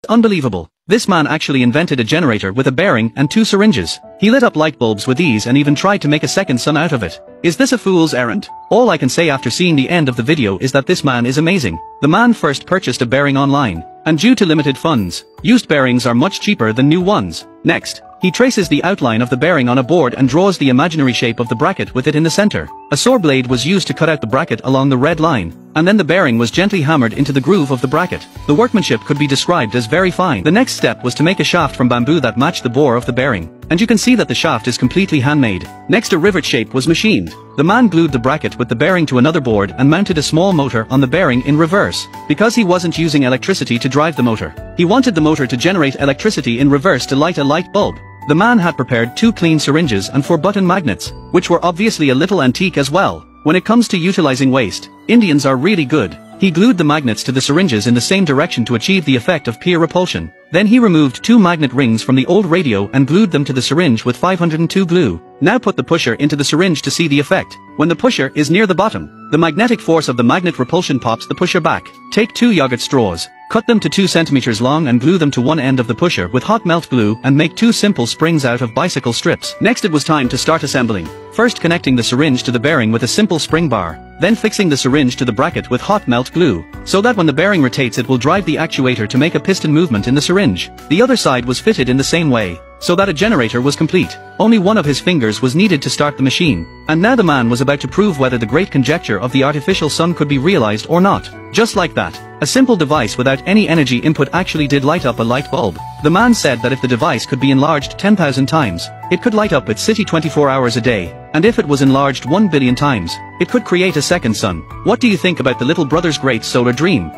Unbelievable. This man actually invented a generator with a bearing and 2 syringes. He lit up light bulbs with these and even tried to make a second sun out of it. Is this a fool's errand? All I can say after seeing the end of the video is that this man is amazing. The man first purchased a bearing online, and due to limited funds, used bearings are much cheaper than new ones. Next, he traces the outline of the bearing on a board and draws the imaginary shape of the bracket with it in the center. A saw blade was used to cut out the bracket along the red line, and then the bearing was gently hammered into the groove of the bracket. The workmanship could be described as very fine. The next step was to make a shaft from bamboo that matched the bore of the bearing, and you can see that the shaft is completely handmade. Next, a rivet shape was machined. The man glued the bracket with the bearing to another board and mounted a small motor on the bearing in reverse. Because he wasn't using electricity to drive the motor, he wanted the motor to generate electricity in reverse to light a light bulb. The man had prepared 2 clean syringes and 4 button magnets, which were obviously a little antique as well. When it comes to utilizing waste, Indians are really good. He glued the magnets to the syringes in the same direction to achieve the effect of peer repulsion. Then he removed 2 magnet rings from the old radio and glued them to the syringe with 502 glue. Now put the pusher into the syringe to see the effect. When the pusher is near the bottom, the magnetic force of the magnet repulsion pops the pusher back. Take 2 yogurt straws, cut them to 2 centimeters long and glue them to one end of the pusher with hot melt glue and make 2 simple springs out of bicycle strips. Next it was time to start assembling. First connecting the syringe to the bearing with a simple spring bar, then fixing the syringe to the bracket with hot melt glue, so that when the bearing rotates it will drive the actuator to make a piston movement in the syringe. The other side was fitted in the same way, so that a generator was complete. Only one of his fingers was needed to start the machine. And now the man was about to prove whether the great conjecture of the artificial sun could be realized or not. Just like that, a simple device without any energy input actually did light up a light bulb. The man said that if the device could be enlarged 10,000 times, it could light up its city 24 hours a day, and if it was enlarged 1 billion times, it could create a second sun. What do you think about the little brother's great solar dream?